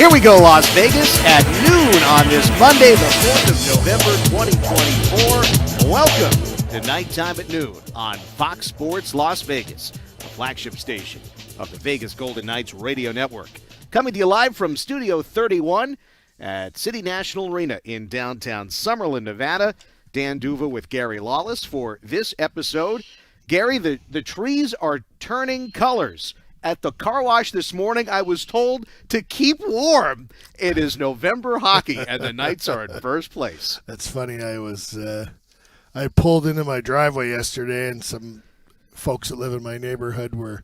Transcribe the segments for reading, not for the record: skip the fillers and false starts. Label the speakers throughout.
Speaker 1: Here we go, Las Vegas at noon on this Monday, the 4th of November, 2024. Welcome to Nighttime at Noon on Fox Sports Las Vegas, the flagship station of the Vegas Golden Knights radio network. Coming to you live from Studio 31 at City National Arena in downtown Summerlin, Nevada. Dan D'Uva with Gary Lawless for this episode. Gary, the trees are turning colors. At the car wash this morning, I was told to keep warm. It is November hockey, and the Knights are in first place.
Speaker 2: That's funny. I pulled into my driveway yesterday, and some folks that live in my neighborhood were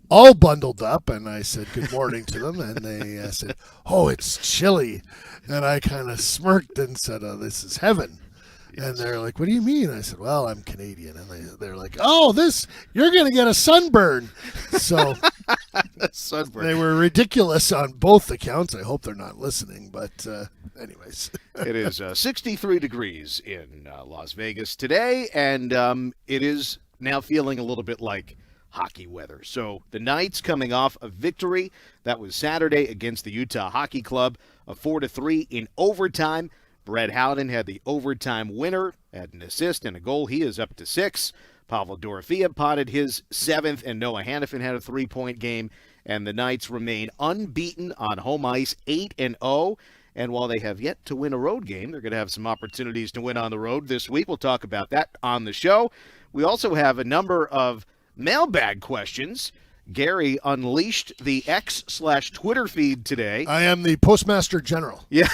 Speaker 2: all bundled up, and I said good morning to them, and they said, "Oh, it's chilly," and I kind of smirked and said, "Oh, this is heaven." And they're like, "What do you mean?" I said, "Well, I'm Canadian." And they're like, "Oh, you're going to get a sunburn." So
Speaker 1: sunburn.
Speaker 2: They were ridiculous on both accounts. I hope they're not listening. But anyways.
Speaker 1: It is 63 degrees in Las Vegas today, and it is now feeling a little bit like hockey weather. So the Knights coming off a victory that was Saturday against the Utah Hockey Club, a 4-3 in overtime. Brett Howden had the overtime winner, had an assist and a goal. He is up to 6. Pavel Dorofeyev potted his 7th, and Noah Hannafin had a 3-point game. And the Knights remain unbeaten on home ice, 8-0. And while they have yet to win a road game, they're going to have some opportunities to win on the road this week. We'll talk about that on the show. We also have a number of mailbag questions. Gary unleashed the X/Twitter feed today.
Speaker 2: I am the Postmaster General.
Speaker 1: Yeah.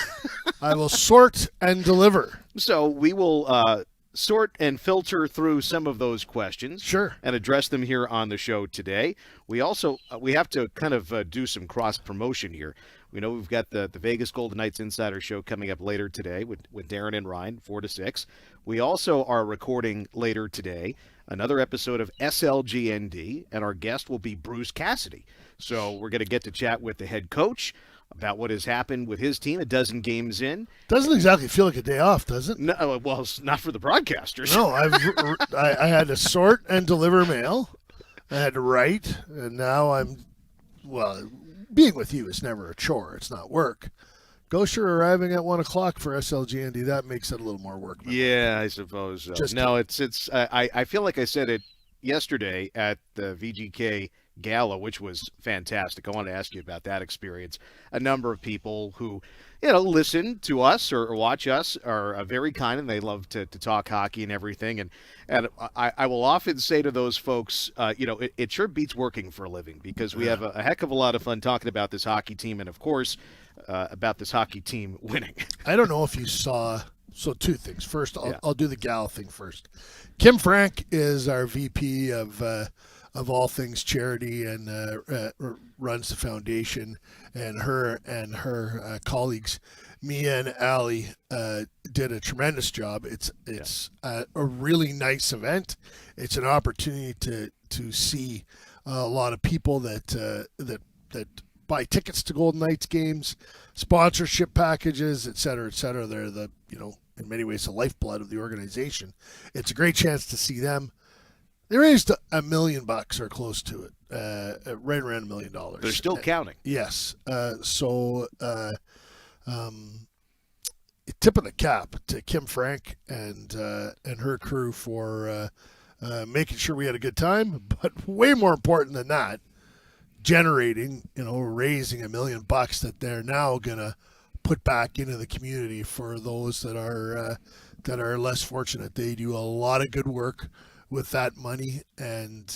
Speaker 2: I will sort and deliver.
Speaker 1: So we will sort and filter through some of those questions.
Speaker 2: Sure.
Speaker 1: And address them here on the show today. We also we have to kind of do some cross-promotion here. We know we've got the Vegas Golden Knights Insider Show coming up later today with Darren and Ryan, 4 to 6. We also are recording later today another episode of SLGND, and our guest will be Bruce Cassidy. So we're going to get to chat with the head coach about what has happened with his team a dozen games in.
Speaker 2: Doesn't exactly feel like a day off, does it?
Speaker 1: No, well, it's not for the broadcasters.
Speaker 2: No, I had to sort and deliver mail. I had to write, and now being with you is never a chore. It's not work. Gosher arriving at 1 o'clock for SLGND, that makes it a little more work.
Speaker 1: Yeah, I suppose so. I feel like I said it yesterday at the VGK Gala, which was fantastic. I want to ask you about that experience. A number of people who, listen to us or watch us are very kind, and they love to talk hockey and everything. And I will often say to those folks, it sure beats working for a living, because we have a heck of a lot of fun talking about this hockey team, and of course, about this hockey team winning.
Speaker 2: I don't know if you saw. So 2 things. First, I'll do the Gala thing first. Kim Frank is our VP of all things charity and runs the foundation, and her colleagues, Mia and Allie, did a tremendous job. It's a really nice event. It's an opportunity to see a lot of people that buy tickets to Golden Knights games, sponsorship packages, et cetera, et cetera. They're in many ways the lifeblood of the organization. It's a great chance to see them. They raised $1 million or close to it, right around $1 million.
Speaker 1: They're still counting.
Speaker 2: Yes. Tip of the cap to Kim Frank and her crew for making sure we had a good time. But way more important than that, generating, raising $1 million that they're now gonna put back into the community for those that are less fortunate. They do a lot of good work with that money, and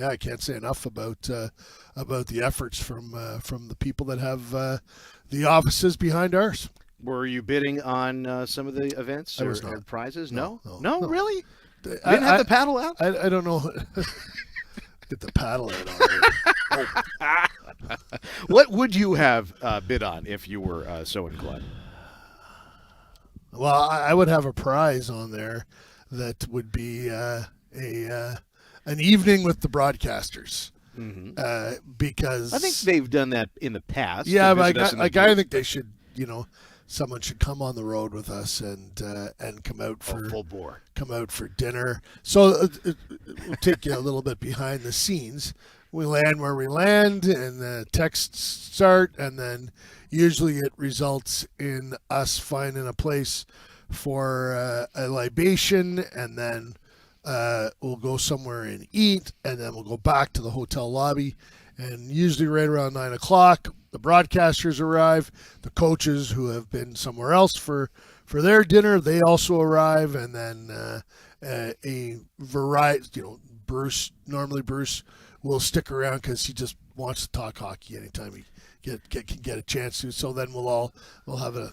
Speaker 2: I can't say enough about the efforts from the people that have the offices behind ours.
Speaker 1: Were you bidding on some of the events or prizes? No, really?
Speaker 2: You
Speaker 1: didn't have the paddle out?
Speaker 2: I don't know. Get the paddle out.
Speaker 1: What would you have bid on if you were so inclined?
Speaker 2: Well, I would have a prize on there that would be an evening with the broadcasters.
Speaker 1: Mm-hmm.
Speaker 2: Because
Speaker 1: I think they've done that in the past.
Speaker 2: Yeah, but I think they should, someone should come on the road with us and come out for
Speaker 1: full bore.
Speaker 2: Come out for dinner. So we'll take you a little bit behind the scenes. we land where we land, and the texts start, and then usually it results in us finding a place for a libation, and then we'll go somewhere and eat, and then we'll go back to the hotel lobby. And usually right around 9 o'clock, the broadcasters arrive. The coaches who have been somewhere else for their dinner, they also arrive. And then a variety, Bruce will stick around because he just wants to talk hockey anytime he can get a chance to. So then we'll have a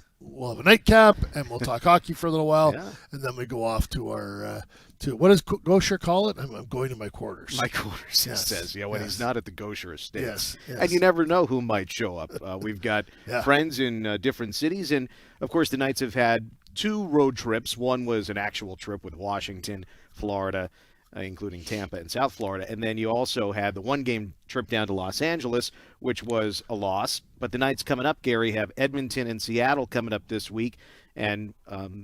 Speaker 2: nightcap, and we'll talk hockey for a little while, and then we go off to our what does Gosher call it? I'm going to my quarters.
Speaker 1: My quarters, he says. Yeah, when he's not at the Gosher estate.
Speaker 2: Yes.
Speaker 1: And you never know who might show up. We've got friends in different cities, and of course the Knights have had 2 road trips. One was an actual trip with Washington, Florida, including Tampa and South Florida. And then you also had the 1-game trip down to Los Angeles, which was a loss. But the Knights coming up, Gary, have Edmonton and Seattle coming up this week, and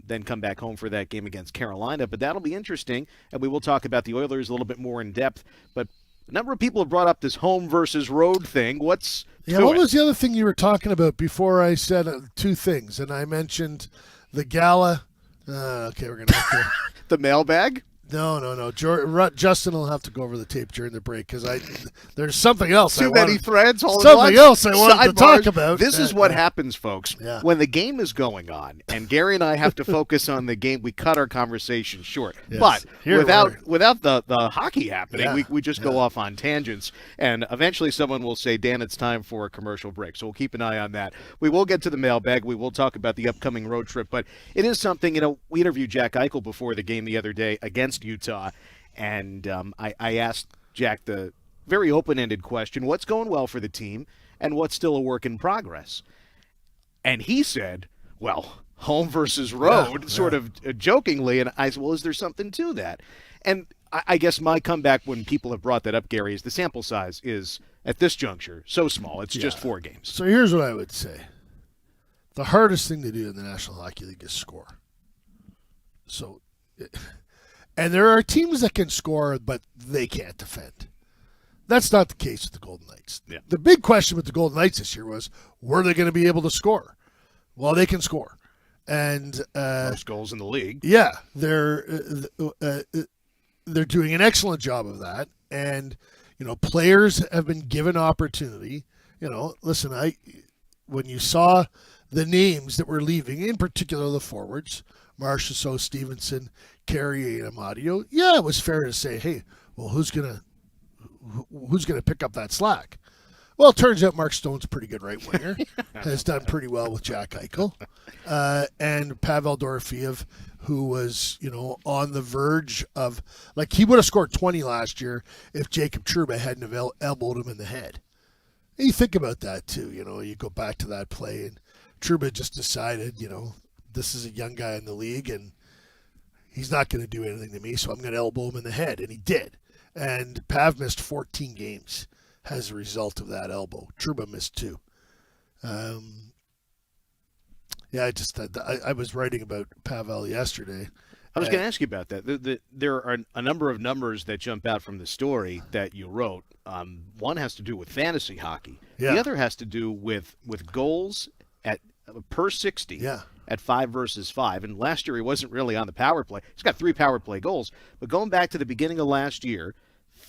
Speaker 1: then come back home for that game against Carolina. But that'll be interesting, and we will talk about the Oilers a little bit more in depth. But a number of people have brought up this home versus road thing. What
Speaker 2: was the other thing you were talking about before I said 2 things? And I mentioned the Gala. Okay, we're going to have to...
Speaker 1: The mailbag?
Speaker 2: No. Justin will have to go over the tape during the break because there's something else.
Speaker 1: Too many threads.
Speaker 2: Something else I wanted to talk about.
Speaker 1: This is what happens, folks. Yeah. When the game is going on, and Gary and I have to focus on the game, we cut our conversation short. Yes. But without the hockey happening, we just go off on tangents, and eventually someone will say, Dan, it's time for a commercial break. So we'll keep an eye on that. We will get to the mailbag. We will talk about the upcoming road trip, but it is something, we interviewed Jack Eichel before the game the other day against Utah, and I asked Jack the very open-ended question, what's going well for the team and what's still a work in progress? And he said, well, home versus road, sort of jokingly, and I said, well, is there something to that? And I guess my comeback when people have brought that up, Gary, is the sample size is, at this juncture, so small. It's just 4 games.
Speaker 2: So here's what I would say. The hardest thing to do in the National Hockey League is score. And there are teams that can score, but they can't defend. That's not the case with the Golden Knights.
Speaker 1: Yeah.
Speaker 2: The big question with the Golden Knights this year was, were they going to be able to score? Well, they can score. And
Speaker 1: most goals in the league.
Speaker 2: Yeah, they're doing an excellent job of that. And, players have been given opportunity. Listen, when you saw the names that were leaving, in particular the forwards, Marchessault, Stevenson, Carrier, and Amadio, it was fair to say, hey, well, who's gonna pick up that slack? Well, it turns out Mark Stone's a pretty good right winger, has done pretty well with Jack Eichel, and Pavel Dorofeev, who was on the verge of, he would have scored 20 last year if Jacob Trouba hadn't have elbowed him in the head. And you think about that too, you go back to that play, and Trouba just decided, this is a young guy in the league, and he's not going to do anything to me, so I'm going to elbow him in the head. And he did. And Pav missed 14 games as a result of that elbow. Trouba missed 2. I was writing about Pavel yesterday.
Speaker 1: I was going to ask you about that. There are a number of numbers that jump out from the story that you wrote. One has to do with fantasy hockey. Yeah. The other has to do with goals at per 60 at 5 versus 5. And last year he wasn't really on the power play. He's got 3 power play goals. But going back to the beginning of last year,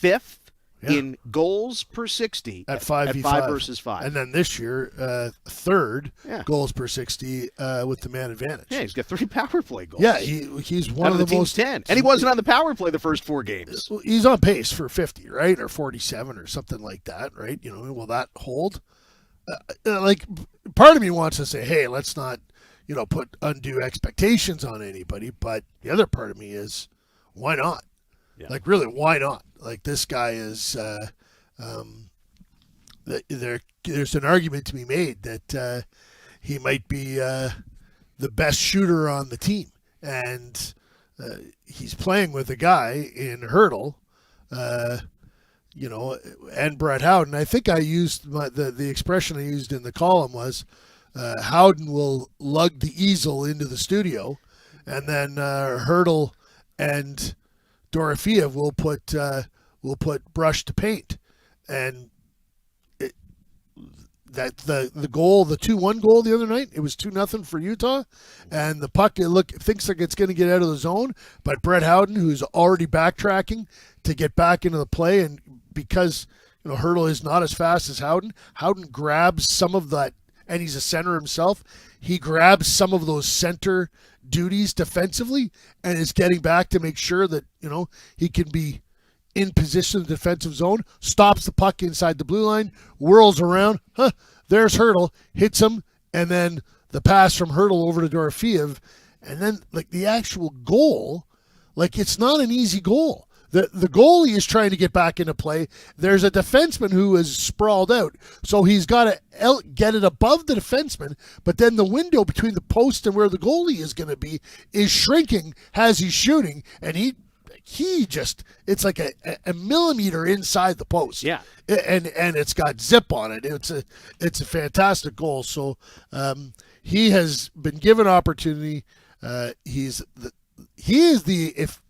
Speaker 1: 5th in goals per 60
Speaker 2: at 5
Speaker 1: versus 5.
Speaker 2: And then this year, 3rd goals per 60 with the man advantage.
Speaker 1: Yeah, he's got 3 power play goals.
Speaker 2: Yeah, he's one of the most
Speaker 1: 10. And he wasn't on the power play the first 4 games.
Speaker 2: He's on pace for 50, right? Or 47 or something like that, right? Will that hold? Part of me wants to say, hey, let's not, put undue expectations on anybody. But the other part of me is, why not? Yeah. Really, why not? This guy is, there's an argument to be made that he might be the best shooter on the team. And he's playing with a guy in Hurdle, and Brett Howden. I think I used the expression I used in the column was Howden will lug the easel into the studio, and then Hurdle and Dorofeev will put brush to paint. and that the goal, the 2-1 goal the other night, it was 2-0 for Utah, and the puck thinks like it's going to get out of the zone, but Brett Howden, who's already backtracking to get back into the play, and because Hurdle is not as fast as Howden grabs some of that, and he's a center himself. He grabs some of those center duties defensively, and is getting back to make sure that he can be in position in the defensive zone, stops the puck inside the blue line, whirls around. There's Hurdle, hits him, and then the pass from Hurdle over to Dorofeev. And then, the actual goal, it's not an easy goal. The goalie is trying to get back into play. There's a defenseman who is sprawled out, so he's got to get it above the defenseman, but then the window between the post and where the goalie is going to be is shrinking as he's shooting, and he just, it's like a millimeter inside the post.
Speaker 1: Yeah.
Speaker 2: And it's got zip on it. It's a fantastic goal. So he has been given opportunity. He is the if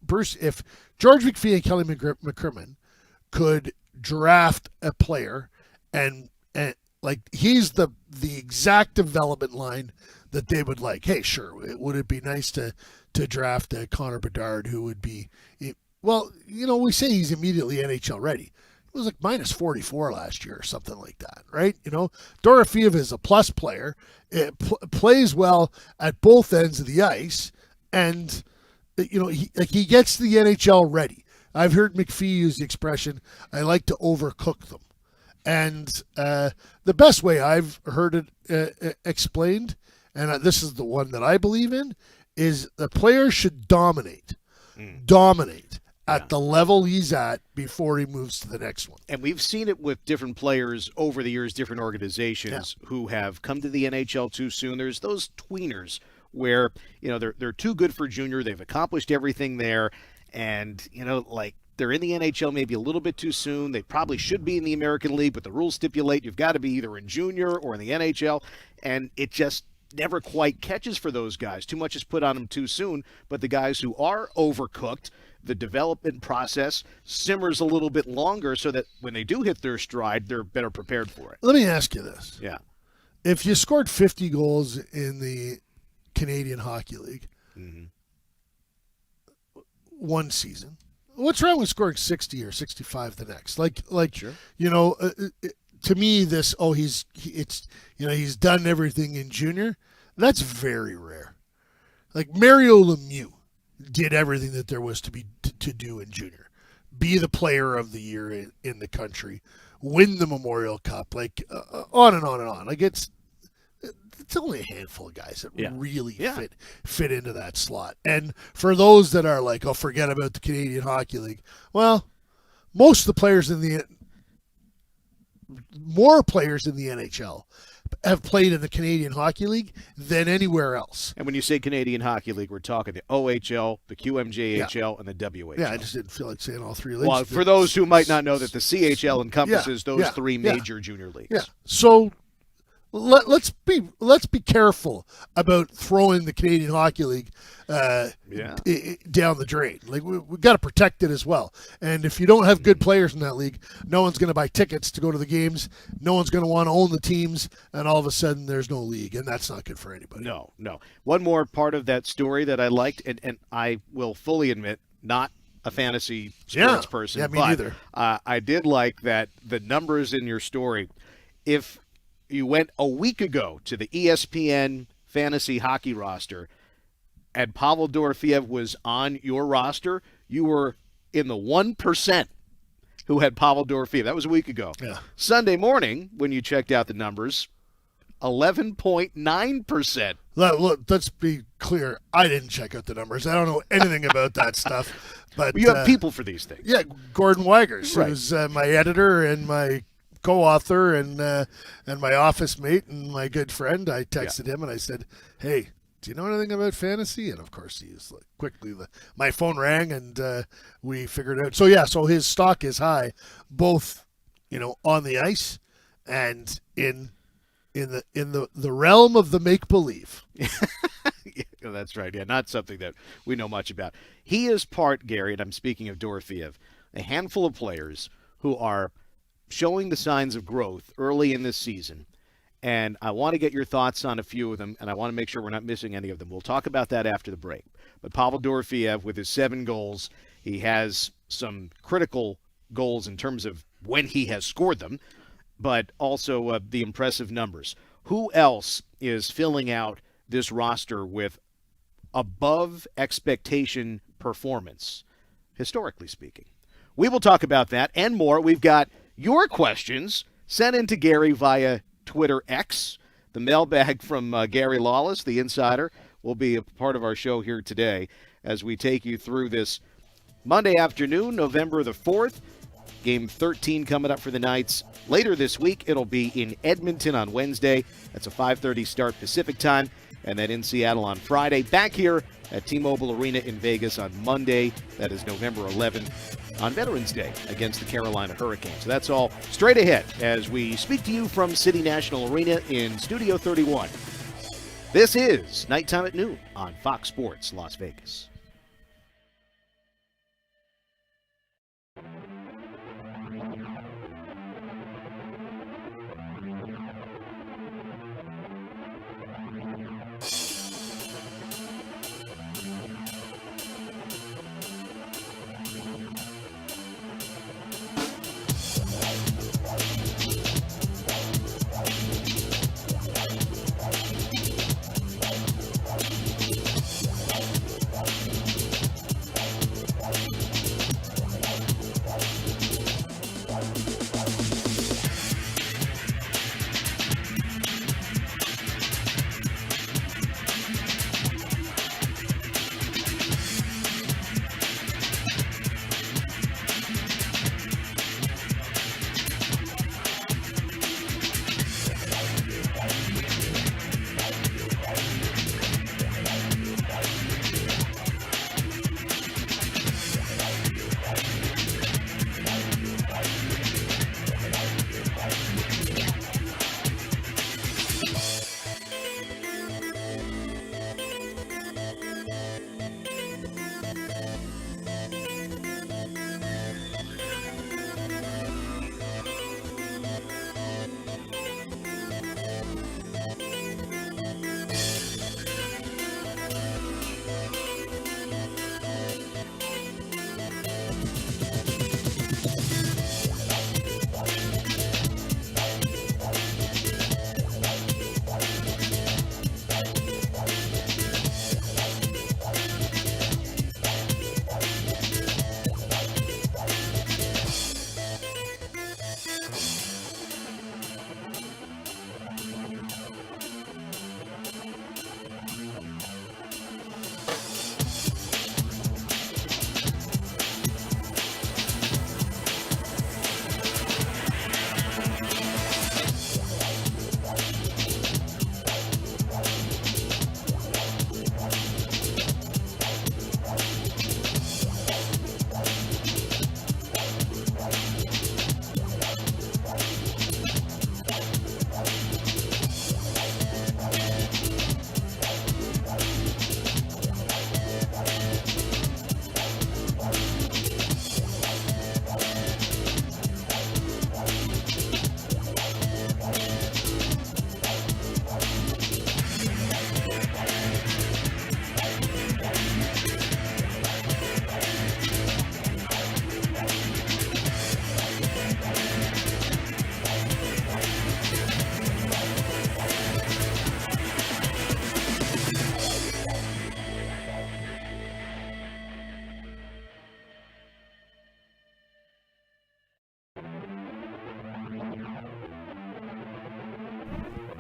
Speaker 2: George McPhee and Kelly McCrimmon could draft a player and he's the exact development line that they would like. Hey, sure, would it be nice to draft a Connor Bedard who would be, we say he's immediately NHL ready. It was minus 44 last year or something like that, right? Dorofeev is a plus player. It plays well at both ends of the ice, and he gets the NHL ready. I've heard McPhee use the expression, I like to overcook them. And the best way I've heard it explained, and this is the one that I believe in, is the player should dominate at the level he's at before he moves to the next one.
Speaker 1: And we've seen it with different players over the years, different organizations who have come to the NHL too soon. There's those tweeners where, they're too good for junior. They've accomplished everything there. And, they're in the NHL maybe a little bit too soon. They probably should be in the American League, but the rules stipulate you've got to be either in junior or in the NHL. And it just never quite catches for those guys. Too much is put on them too soon. But the guys who are overcooked, the development process simmers a little bit longer so that when they do hit their stride, they're better prepared for it.
Speaker 2: Let me ask you this.
Speaker 1: Yeah.
Speaker 2: If you scored 50 goals in the Canadian Hockey League one season, what's wrong with scoring 60 or 65 the next?
Speaker 1: Sure.
Speaker 2: To me, he's done everything in junior. That's very rare. Mario Lemieux did everything that there was to do in junior. Be the player of the year in the country, win the Memorial Cup, on and on and on. It's only a handful of guys that really fit into that slot. And for those that are forget about the Canadian Hockey League, well, more players in the NHL have played in the Canadian Hockey League than anywhere else.
Speaker 1: And when you say Canadian Hockey League, we're talking the OHL, the QMJHL, and the WHL.
Speaker 2: Yeah, I just didn't feel like saying all three leagues.
Speaker 1: Well, for those who might not know that the CHL encompasses those three major junior leagues.
Speaker 2: Yeah. So let's be careful about throwing the Canadian Hockey League down the drain. We've got to protect it as well. And if you don't have good players in that league, no one's going to buy tickets to go to the games. No one's going to want to own the teams, and all of a sudden there's no league, and that's not good for anybody.
Speaker 1: No. One more part of that story that I liked, and I will fully admit, not a fantasy sports person.
Speaker 2: Yeah, me neither.
Speaker 1: I did like that the numbers in your story. If you went a week ago to the ESPN fantasy hockey roster and Pavel Dorofeev was on your roster, you were in the 1% who had Pavel Dorofeev. That was a week ago.
Speaker 2: Yeah.
Speaker 1: Sunday morning, when you checked out the numbers, 11.9%.
Speaker 2: Look, let's be clear. I didn't check out the numbers. I don't know anything about that stuff. But
Speaker 1: you have people for these things.
Speaker 2: Yeah, Gordon Weigers,
Speaker 1: right,
Speaker 2: who's my editor and my co-author and my office mate and my good friend. I texted him and I said, "Hey, do you know anything about fantasy?" And of course, he was quickly. My phone rang and we figured out. So his stock is high, both on the ice and in the realm of the make believe.
Speaker 1: Yeah, that's right. Yeah, not something that we know much about. He is part, Gary, and I'm speaking of Dorofeev, a handful of players who are showing the signs of growth early in this season. And I want to get your thoughts on a few of them, and I want to make sure we're not missing any of them. We'll talk about that after the break. But Pavel Dorofeyev, with his 7 goals, he has some critical goals in terms of when he has scored them, but also the impressive numbers. Who else is filling out this roster with above expectation performance, historically speaking? We will talk about that and more. We've got your questions sent in to Gary via Twitter X. The mailbag from Gary Lawless, the insider, will be a part of our show here today as we take you through this Monday afternoon, November the 4th. Game 13 coming up for the Knights. Later this week, it'll be in Edmonton on Wednesday. That's a 5:30 start Pacific time. And then in Seattle on Friday. Back here at T-Mobile Arena in Vegas on Monday. That is November 11th on Veterans Day against the Carolina Hurricanes. So that's all straight ahead as we speak to you from City National Arena in Studio 31. This is Nighttime at Noon on Fox Sports Las Vegas.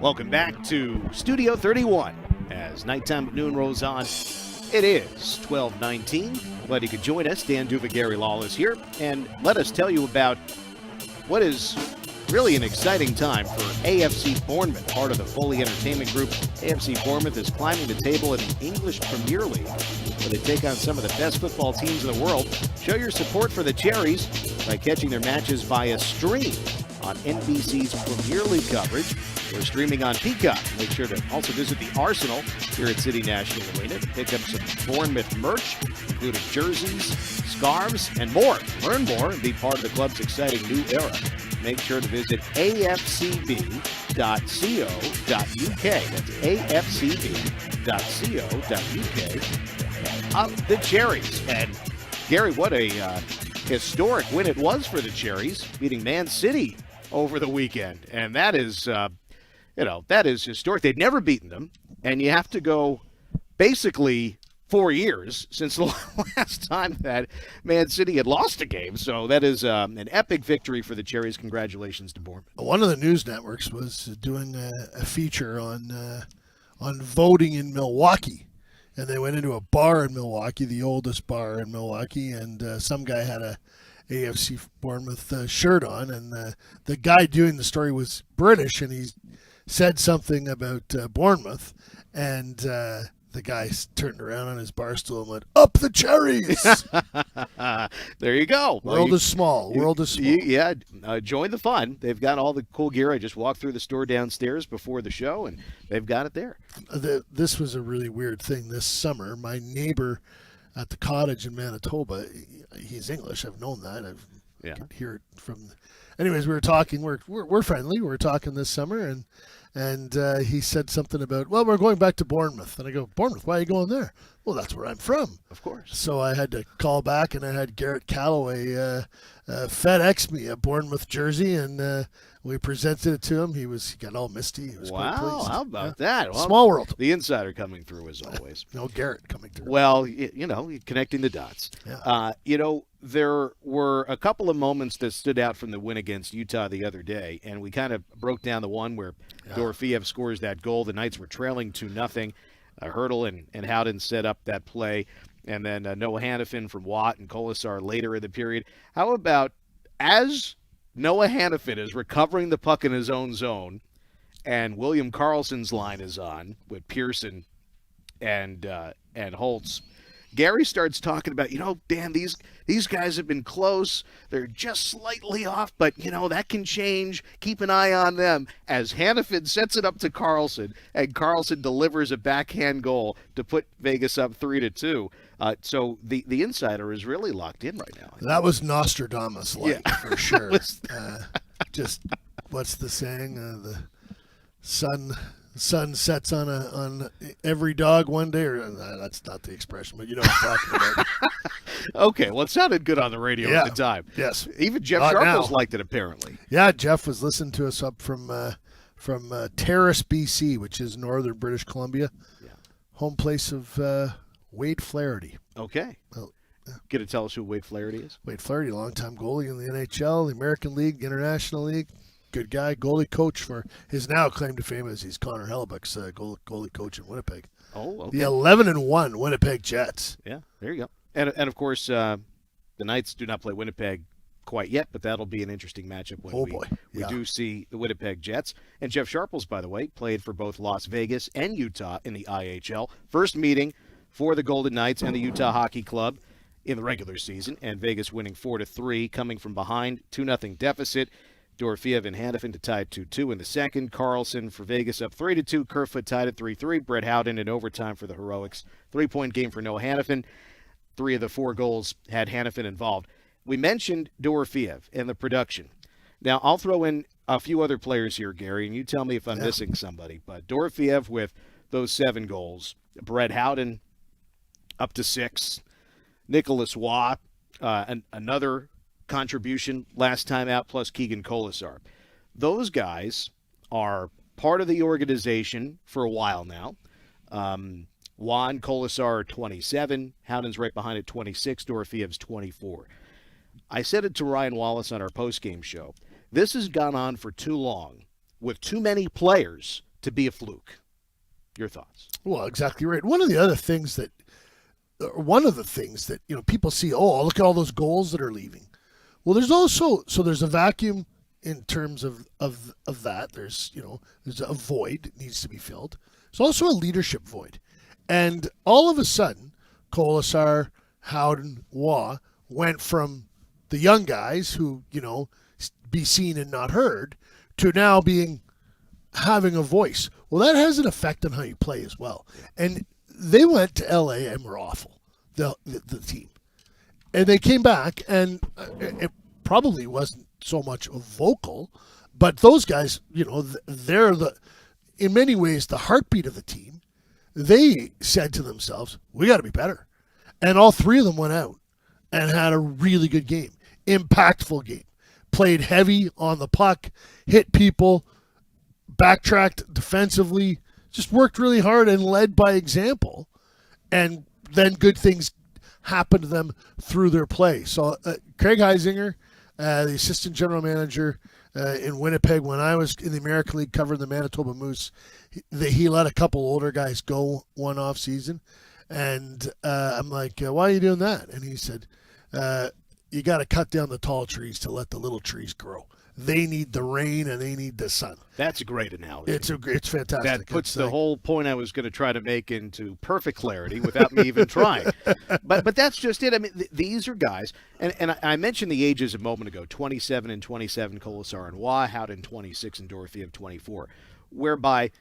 Speaker 1: Welcome back to Studio 31 as Nighttime at Noon rolls on. It is 12:19. Glad you could join us. D'Uva, Gary Lawless here. And let us tell you about what is really an exciting time for AFC Bournemouth, part of the Foley Entertainment Group. AFC Bournemouth is climbing the table in the English Premier League, where they take on some of the best football teams in the world. Show your support for the Cherries by catching their matches via stream on NBC's Premier League coverage. We're streaming on Peacock. Make sure to also visit the Arsenal here at City National Arena to pick up some Bournemouth merch, including jerseys, scarves, and more. Learn more and be part of the club's exciting new era. make sure to visit afcb.co.uk. That's afcb.co.uk. The Cherries. And, Gary, what a historic win it was for the Cherries, beating Man City over the weekend. And that is, that is historic. They'd never beaten them. And you have to go basically 4 years since the last time that Man City had lost a game. So that is an epic victory for the Cherries. Congratulations to Bournemouth.
Speaker 2: One of the news networks was doing a feature on voting in Milwaukee. And they went into a bar in Milwaukee, the oldest bar in Milwaukee, and some guy had a AFC Bournemouth shirt on. And the guy doing the story was British, and he said something about Bournemouth. And the guy turned around on his bar stool and went, "Up the Cherries!"
Speaker 1: There you go.
Speaker 2: World is small.
Speaker 1: Join the fun. They've got all the cool gear. I just walked through the store downstairs before the show, and they've got it there.
Speaker 2: This was a really weird thing this summer. My neighbor at the cottage in Manitoba, he's English. I've known that. I could hear it from. Anyways, we were talking. We're friendly. We were talking this summer, and he said something about, well, we're going back to Bournemouth. And I go, Bournemouth? Why are you going there? Well, that's where I'm from.
Speaker 1: Of course.
Speaker 2: So I had to call back, and I had Garrett Calloway FedEx me a Bournemouth jersey, and we presented it to him. He got all misty. He was quite pleased.
Speaker 1: How about that? Well,
Speaker 2: small world.
Speaker 1: The insider coming through as always.
Speaker 2: No, Garrett coming through.
Speaker 1: Well, connecting the dots.
Speaker 2: Yeah.
Speaker 1: There were a couple of moments that stood out from the win against Utah the other day, and we kind of broke down the one where Dorofeev scores that goal. The Knights were trailing 2-0. Hurdle and Howden set up that play, and then Noah Hannafin from Watt and Kolasar later in the period. How about as Noah Hannafin is recovering the puck in his own zone, and William Karlsson's line is on with Pearson and Holtz, Gary starts talking about, Dan, these guys have been close. They're just slightly off, but, that can change. Keep an eye on them. As Hannafin sets it up to Karlsson, and Karlsson delivers a backhand goal to put Vegas up 3-2. So the insider is really locked in right now.
Speaker 2: That was Nostradamus-like, for sure. Just, what's the saying? The sun sets on every dog one day, or that's not the expression, but you know what I'm talking about.
Speaker 1: Okay, well, it sounded good on the radio at the time.
Speaker 2: Yes,
Speaker 1: even Jeff Sharples liked it apparently.
Speaker 2: Yeah, Jeff was listening to us up from Terrace, BC, which is northern British Columbia, home place of Wade Flaherty.
Speaker 1: Okay.
Speaker 2: Well,
Speaker 1: Get to tell us who Wade Flaherty is?
Speaker 2: Wade Flaherty, longtime goalie in the NHL, the American League, the International League. Good guy, goalie coach for his now claim to fame as he's Connor Hellebuck's goalie coach in Winnipeg.
Speaker 1: Oh, okay.
Speaker 2: The 11-1 Winnipeg Jets.
Speaker 1: Yeah, there you go. And of course, the Knights do not play Winnipeg quite yet, but that'll be an interesting matchup when we do see the Winnipeg Jets. And Jeff Sharples, by the way, played for both Las Vegas and Utah in the IHL. First meeting for the Golden Knights and the Utah Hockey Club in the regular season, and Vegas winning 4-3, coming from behind, 2-0 deficit. Dorofeev and Hannafin to tie at 2-2 in the second. Karlsson for Vegas up 3-2. Kerfoot tied at 3-3. Brett Howden in overtime for the Heroics. 3-point game for Noah Hannafin. 3 of the 4 goals had Hannafin involved. We mentioned Dorofeev and the production. Now, I'll throw in a few other players here, Gary, and you tell me if I'm missing somebody. But Dorofeev with those 7 goals. Brett Howden up to 6. Nicholas Waugh, another contribution last time out, plus Keegan Kolasar. Those guys are part of the organization for a while now. Waugh and Kolasar are 27. Howden's right behind at 26. Dorofeev's 24. I said it to Ryan Wallace on our postgame show. This has gone on for too long with too many players to be a fluke. Your thoughts?
Speaker 2: Well, exactly right. One of the things that people see, look at all those goals that are leaving. Well, there's a vacuum in terms of that. There's a void that needs to be filled. There's also a leadership void. And all of a sudden, Kolasar, Howden, Waugh went from the young guys who, be seen and not heard, to now having a voice. Well, that has an effect on how you play as well. And they went to LA and were awful, the team. And they came back, and it probably wasn't so much vocal, but those guys, they're in many ways the heartbeat of the team. They said to themselves, we got to be better. And all three of them went out and had a really good game, impactful game, played heavy on the puck, hit people, backtracked defensively, just worked really hard and led by example. And then good things happened to them through their play. So Craig Heisinger, the assistant general manager in Winnipeg, when I was in the American League covering the Manitoba Moose, he let a couple older guys go one off season. And I'm like, why are you doing that? And he said, you got to cut down the tall trees to let the little trees grow. They need the rain and they need the sun.
Speaker 1: That's a great analogy.
Speaker 2: It's fantastic.
Speaker 1: That puts the whole point I was going to try to make into perfect clarity without me even trying. But that's just it. I mean, these are guys, and I mentioned the ages a moment ago, 27 and 27, Colasar and Waugh, Howden 26 and Dorothy of 24, whereby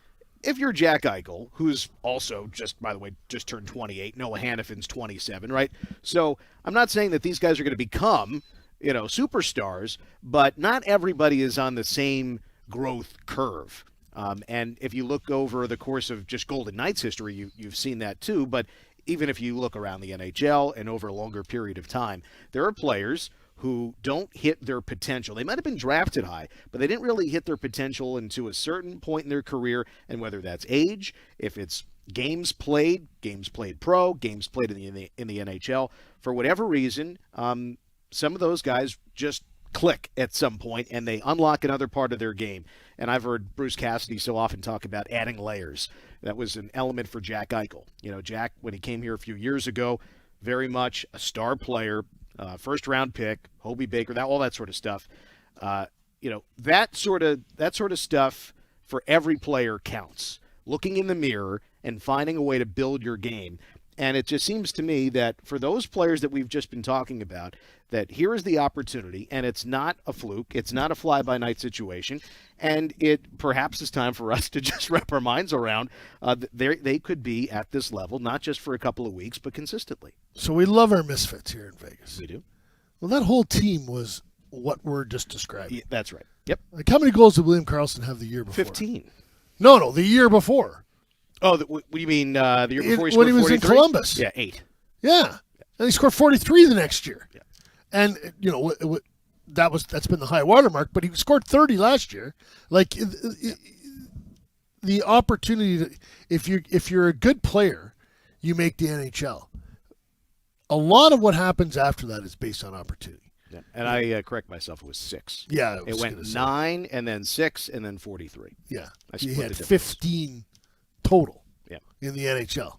Speaker 1: if you're Jack Eichel, who's also just, by the way, just turned 28, Noah Hannafin's 27, right? So I'm not saying that these guys are going to become superstars, but not everybody is on the same growth curve. And if you look over the course of just Golden Knights history, you've seen that too. But even if you look around the NHL and over a longer period of time, there are players who don't hit their potential. They might have been drafted high, but they didn't really hit their potential into a certain point in their career. And whether that's age, if it's games played pro, games played in the NHL, for whatever reason, some of those guys just click at some point and they unlock another part of their game. And I've heard Bruce Cassidy so often talk about adding layers. That was an element for Jack Eichel. Jack, when he came here a few years ago, very much a star player, first round pick, Hobie Baker, all that sort of stuff. That sort of stuff for every player counts. Looking in the mirror and finding a way to build your game. And it just seems to me that for those players that we've just been talking about, that here is the opportunity, and it's not a fluke, it's not a fly-by-night situation, and it perhaps is time for us to just wrap our minds around they could be at this level, not just for a couple of weeks, but consistently.
Speaker 2: So we love our misfits here in Vegas.
Speaker 1: We do.
Speaker 2: Well, that whole team was what we're just describing.
Speaker 1: Yeah, that's right. Yep.
Speaker 2: Like, how many goals did William Karlsson have the year before?
Speaker 1: 15.
Speaker 2: No, the year before.
Speaker 1: Oh, what do you mean the year before he scored 43?
Speaker 2: When he was in Columbus.
Speaker 1: Yeah, 8.
Speaker 2: Yeah. And he scored 43 the next year.
Speaker 1: Yeah.
Speaker 2: And, that's been the high watermark, but he scored 30 last year. Like, the opportunity, if you're a good player, you make the NHL. A lot of what happens after that is based on opportunity.
Speaker 1: Yeah. And I correct myself, it was 6.
Speaker 2: Yeah.
Speaker 1: It went 9 and then 6 and then 43.
Speaker 2: Yeah.
Speaker 1: He
Speaker 2: had 15 total in the NHL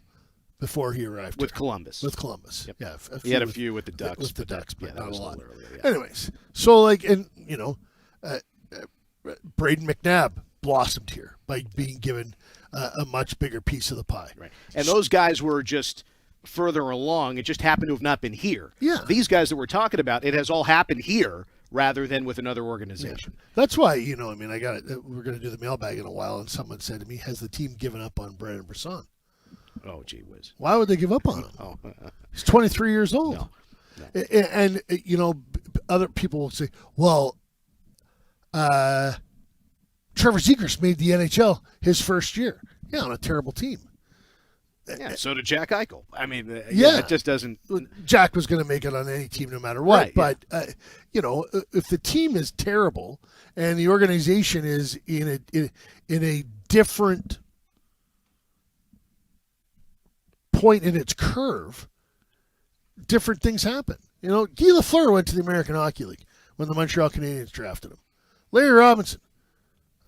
Speaker 2: before he arrived
Speaker 1: with
Speaker 2: here.
Speaker 1: Columbus.
Speaker 2: With Columbus,
Speaker 1: yep.
Speaker 2: yeah.
Speaker 1: He had a few with the Ducks.
Speaker 2: With the Ducks, but not a lot.
Speaker 1: Earlier, yeah.
Speaker 2: Anyways, so Braden McNabb blossomed here by being given a much bigger piece of the pie.
Speaker 1: Right, and those guys were just further along. It just happened to have not been here.
Speaker 2: Yeah.
Speaker 1: These guys that we're talking about, it has all happened here rather than with another organization.
Speaker 2: Yeah. That's why, I got it. We're going to do the mailbag in a while, and someone said to me, has the team given up on Brandon Brisson?
Speaker 1: Oh, gee whiz.
Speaker 2: Why would they give up on him? He's 23 years old.
Speaker 1: No.
Speaker 2: And, other people will say, well, Trevor Zegras made the NHL his first year. Yeah, on a terrible team.
Speaker 1: Yeah, so did Jack Eichel. I mean, it just doesn't.
Speaker 2: Jack was going to make it on any team no matter what.
Speaker 1: Right,
Speaker 2: but, if the team is terrible and the organization is in a different point in its curve, different things happen. Guy Lafleur went to the American Hockey League when the Montreal Canadiens drafted him. Larry Robinson,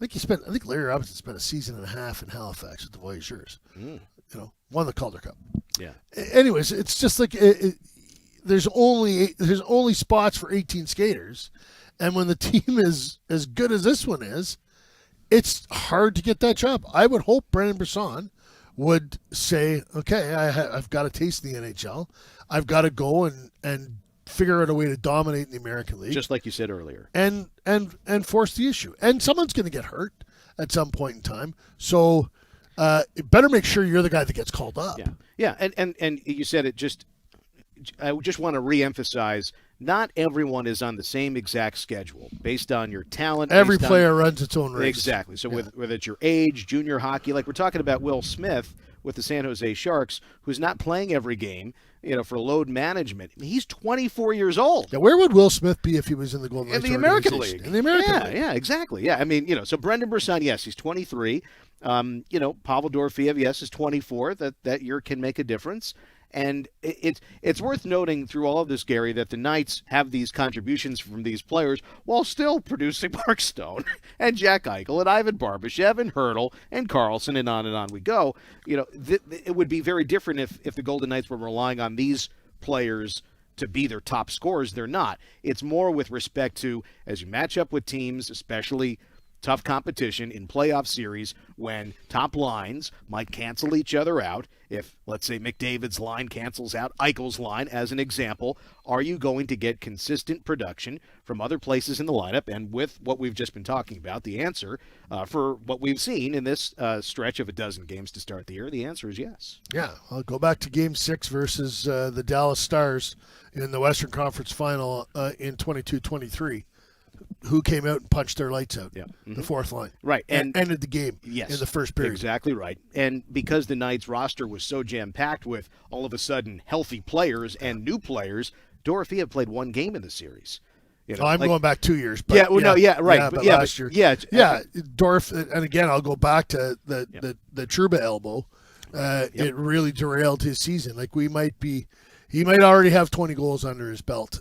Speaker 2: I think Larry Robinson spent a season and a half in Halifax with the Voyageurs. Won the Calder Cup.
Speaker 1: Yeah.
Speaker 2: Anyways, it's just like there's only spots for 18 skaters, and when the team is as good as this one is, it's hard to get that job. I would hope Brandon Brisson would say, okay, I've got a taste in the NHL. I've got to go and figure out a way to dominate in the American League.
Speaker 1: Just like you said earlier.
Speaker 2: And force the issue. And someone's going to get hurt at some point in time. So better make sure you're the guy that gets called up.
Speaker 1: Yeah. Yeah. And you said it just, I just want to reemphasize not everyone is on the same exact schedule based on your talent.
Speaker 2: Every player runs its own race.
Speaker 1: Exactly. So whether it's your age, junior hockey, like we're talking about Will Smith with the San Jose Sharks, who's not playing every game, for load management. He's 24 years old.
Speaker 2: Now, where would Will Smith be if he was in the Golden Knights
Speaker 1: in the American League?
Speaker 2: In the American League.
Speaker 1: Yeah, exactly. Yeah, I mean, so Brendan Brisson, yes, he's 23. Pavel Dorofeev, yes, is 24. That year can make a difference. And it's worth noting through all of this, Gary, that the Knights have these contributions from these players while still producing Mark Stone and Jack Eichel and Ivan Barbashev and Hurdle and Carlson and on we go. It would be very different if the Golden Knights were relying on these players to be their top scorers. They're not. It's more with respect to, as you match up with teams, especially tough competition in playoff series, when top lines might cancel each other out. If, let's say, McDavid's line cancels out Eichel's line, as an example, are you going to get consistent production from other places in the lineup? And with what we've just been talking about, the answer for what we've seen in this stretch of a dozen games to start the year, the answer is yes.
Speaker 2: Yeah, I'll go back to Game 6 versus the Dallas Stars in the Western Conference Final in 22-23. Who came out and punched their lights out?
Speaker 1: Yeah. Mm-hmm.
Speaker 2: The fourth line.
Speaker 1: Right.
Speaker 2: And ended the game in the first period.
Speaker 1: Exactly right. And because the Knights roster was so jam-packed with all of a sudden healthy players and new players, Dorofeev played one game in the series.
Speaker 2: I'm going back 2 years. But
Speaker 1: right.
Speaker 2: But last year. Dorf, and again, I'll go back to the Trouba elbow. It really derailed his season. Like he might already have 20 goals under his belt,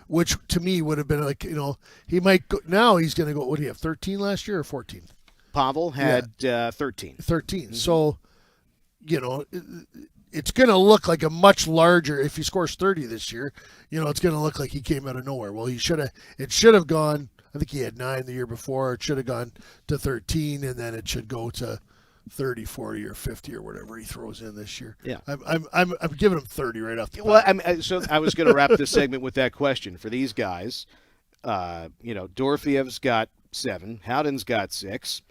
Speaker 2: which to me would have been like, he might go, now he's going to go, what do you have, 13 last year or 14?
Speaker 1: Pavel had 13.
Speaker 2: 13. Mm-hmm. So, it's going to look like a much larger, if he scores 30 this year, it's going to look like he came out of nowhere. Well, it should have gone, I think he had 9 the year before. It should have gone to 13, and then it should go to 30, 40, or 50, or whatever he throws in this year.
Speaker 1: Yeah,
Speaker 2: I'm giving him 30 right off the bat.
Speaker 1: Well, so I was going to wrap this segment with that question for these guys. Dorofeev's got 7, Howden's got 6.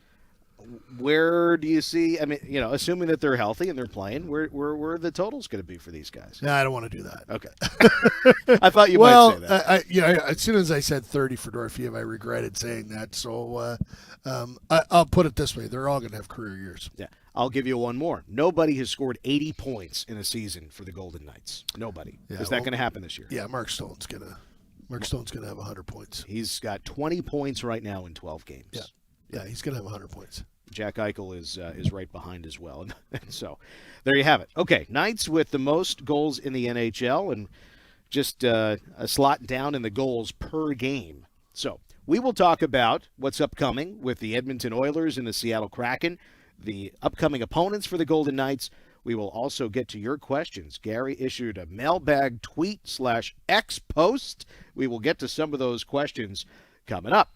Speaker 1: Where do you see? I mean, assuming that they're healthy and they're playing, where are the totals going to be for these guys?
Speaker 2: No, I don't want to do that.
Speaker 1: Okay, I thought you might say that.
Speaker 2: As soon as I said 30 for Dorofeev, I regretted saying that. So I'll put it this way: they're all going to have career years.
Speaker 1: Yeah, I'll give you one more. Nobody has scored 80 points in a season for the Golden Knights. Nobody. Is that going to happen this year?
Speaker 2: Yeah, Mark Stone's going to have 100 points.
Speaker 1: He's got 20 points right now in 12 games.
Speaker 2: Yeah, he's going to have 100 points.
Speaker 1: Jack Eichel is right behind as well. So there you have it. Okay, Knights with the most goals in the NHL and just a slot down in the goals per game. So we will talk about what's upcoming with the Edmonton Oilers and the Seattle Kraken, the upcoming opponents for the Golden Knights. We will also get to your questions. Gary issued a mailbag tweet/X post. We will get to some of those questions coming up.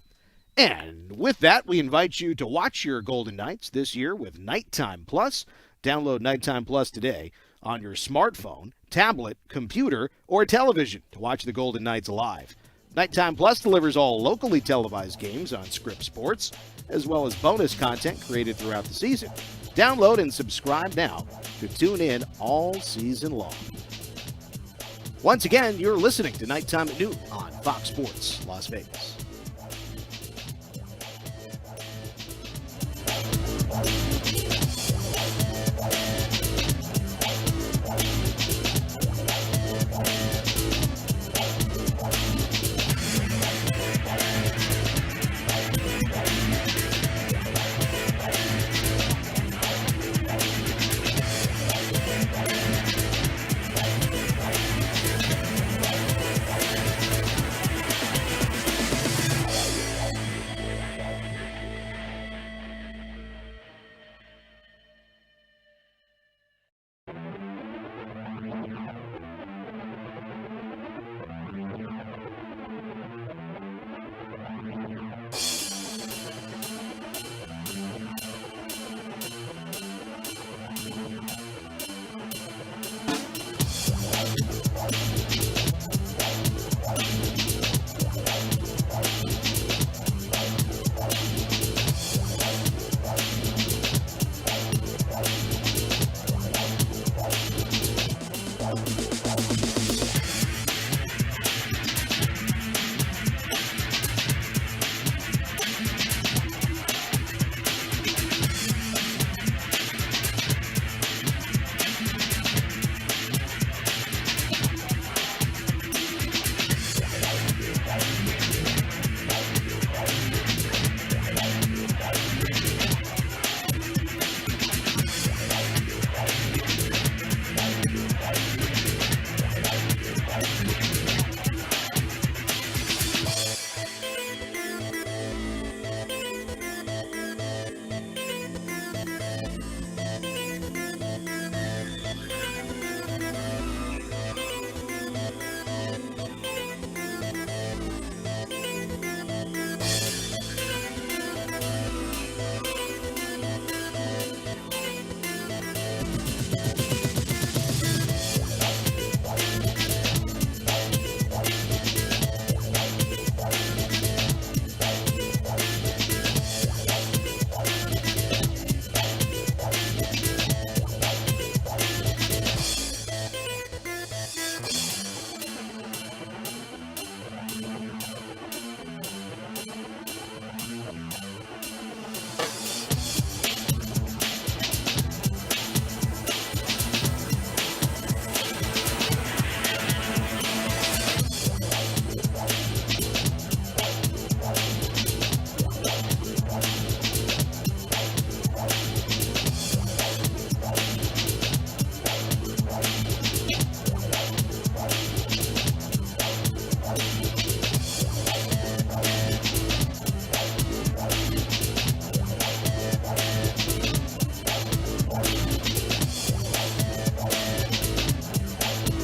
Speaker 1: And with that, we invite you to watch your Golden Knights this year with Nighttime Plus. Download Nighttime Plus today on your smartphone, tablet, computer, or television to watch the Golden Knights live. Nighttime Plus delivers all locally televised games on Script Sports, as well as bonus content created throughout the season. Download and subscribe now to tune in all season long. Once again, you're listening to Nighttime at Noon on Fox Sports Las Vegas.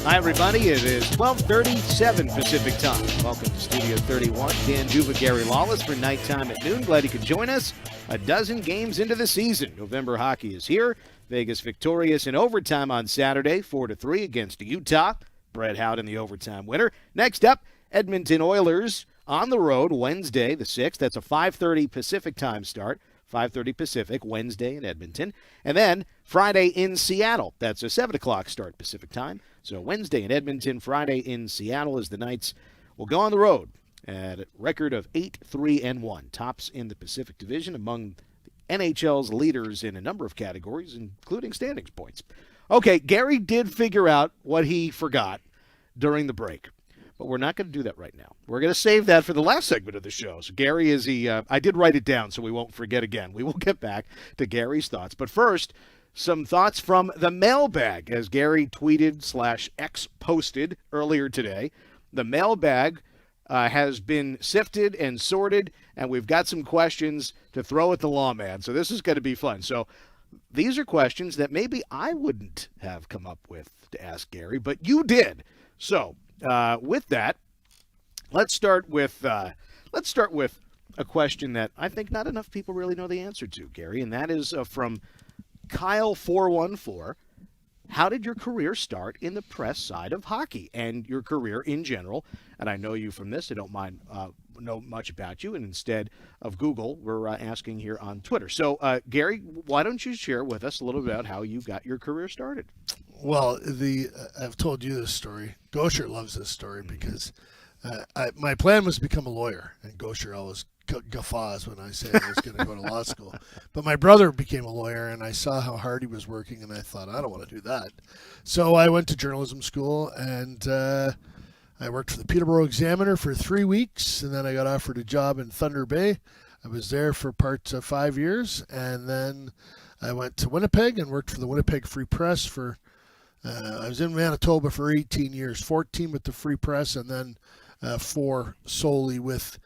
Speaker 1: Hi, everybody. It is 12:37 Pacific time. Welcome to Studio 31. D'Uva and Gary Lawless for nighttime at noon. Glad you could join us. A dozen games into the season. November hockey is here. Vegas victorious in overtime on Saturday, 4-3 against Utah. Brett Howden, the overtime winner. Next up, Edmonton Oilers on the road Wednesday, the 6th. That's a 5:30 Pacific time start. 5:30 Pacific, Wednesday in Edmonton. And then Friday in Seattle. That's a 7 o'clock start Pacific time. So Wednesday in Edmonton, Friday in Seattle as the Knights will go on the road at a record of 8-3-1. Tops in the Pacific Division among the NHL's leaders in a number of categories, including standings points. Okay, Gary did figure out what he forgot during the break. But we're not going to do that right now. We're going to save that for the last segment of the show. So Gary I did write it down so we won't forget again. We will get back to Gary's thoughts. But first, some thoughts from the mailbag, as Gary tweeted/X posted earlier today. The mailbag has been sifted and sorted, and we've got some questions to throw at the lawman. So this is going to be fun. So these are questions that maybe I wouldn't have come up with to ask Gary, but you did. So with that, let's start with a question that I think not enough people really know the answer to, Gary, and that is from Kyle414. How did your career start in the press side of hockey and your career in general? And I know you from this. I don't mind know much about you. And instead of Google, we're asking here on Twitter. So, Gary, why don't you share with us a little bit about how you got your career started?
Speaker 2: Well, I've told you this story. Gosher loves this story because my plan was to become a lawyer, and Gosher always guffaws when I say I was going to go to law school. But my brother became a lawyer, and I saw how hard he was working, and I thought, I don't want to do that. So I went to journalism school, and I worked for the Peterborough Examiner for 3 weeks, and then I got offered a job in Thunder Bay. I was there for part 5 years, and then I went to Winnipeg and worked for the Winnipeg Free Press for I was in Manitoba for 18 years, 14 with the Free Press, and then 4 solely with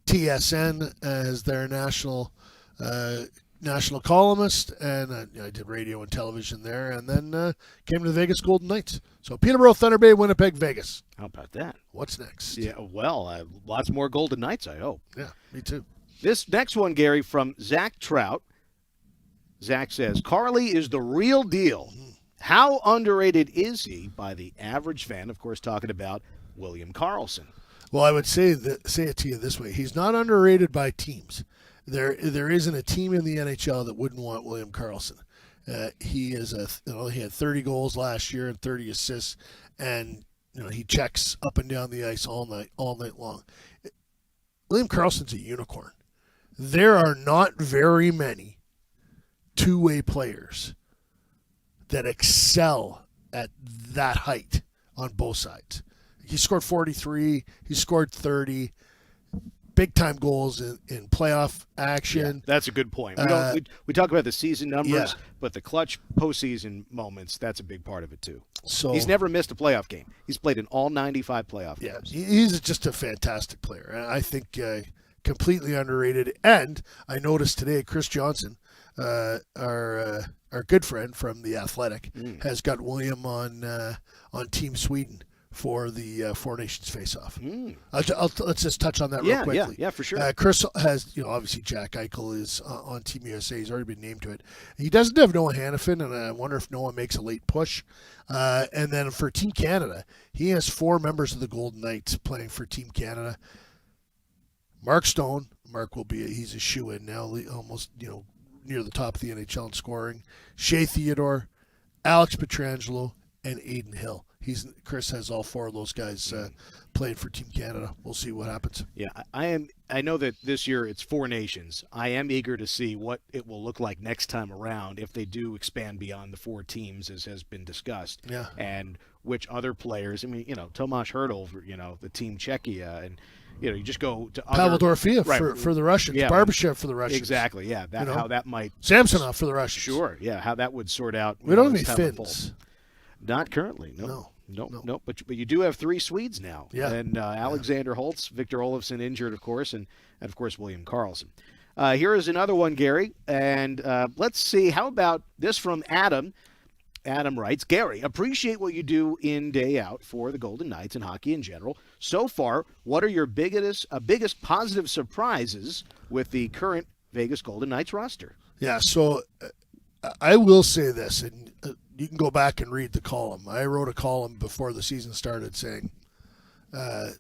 Speaker 2: TSN as their national columnist, and I did radio and television there, and then came to the Vegas Golden Knights. So Peterborough, Thunder Bay, Winnipeg, Vegas.
Speaker 1: How about that?
Speaker 2: What's next?
Speaker 1: Yeah, well, lots more Golden Knights, I hope.
Speaker 2: Yeah, me too.
Speaker 1: This next one, Gary, from Zach Trout. Zach says, Carly is the real deal. How underrated is he by the average fan? Of course, talking about William Karlsson.
Speaker 2: Well, I would say it to you this way. He's not underrated by teams. There isn't a team in the NHL that wouldn't want William Karlsson. He had 30 goals last year and 30 assists, and he checks up and down the ice all night long. William Karlsson's a unicorn. There are not very many two-way players that excel at that height on both sides. He scored 43. He scored 30. Big-time goals in playoff action.
Speaker 1: Yeah, that's a good point. We talk about the season numbers, but the clutch postseason moments, that's a big part of it too. So he's never missed a playoff game. He's played in all 95 playoff games.
Speaker 2: He's just a fantastic player. I think completely underrated. And I noticed today Chris Johnson, our good friend from The Athletic, has got William on Team Sweden for the Four Nations face-off. Let's just touch on that real quickly.
Speaker 1: Yeah, for sure.
Speaker 2: Chris has, obviously Jack Eichel is on Team USA. He's already been named to it. He doesn't have Noah Hannafin, and I wonder if Noah makes a late push. And then for Team Canada, he has 4 members of the Golden Knights playing for Team Canada. Mark Stone. Mark he's a shoo-in now, almost, near the top of the NHL in scoring. Shea Theodore, Alex Pietrangelo, and Aiden Hill. Chris has all 4 of those guys played for Team Canada. We'll see what happens.
Speaker 1: Yeah, I know that this year it's 4 nations. I am eager to see what it will look like next time around if they do expand beyond the 4 teams, as has been discussed.
Speaker 2: Yeah.
Speaker 1: And which other players? I mean, Tomáš Hertl, the Team Czechia, and you just go to
Speaker 2: Pavel Dorofeev for the Russians.
Speaker 1: Yeah,
Speaker 2: Barbashev for the Russians.
Speaker 1: Exactly. Yeah. How that might.
Speaker 2: Samsonov for the Russians.
Speaker 1: Sure. Yeah. How that would sort out.
Speaker 2: We don't have any Finns.
Speaker 1: Not currently. No. But you do have 3 Swedes now.
Speaker 2: Yeah.
Speaker 1: And Alexander Holtz, Victor Olofsson injured, of course, and of course William Karlsson. Here is another one, Gary, and let's see. How about this from Adam? Adam writes, Gary, appreciate what you do in, day out for the Golden Knights and hockey in general. So far, what are your biggest positive surprises with the current Vegas Golden Knights roster?
Speaker 2: Yeah, so I will say this, and you can go back and read the column. I wrote a column before the season started saying the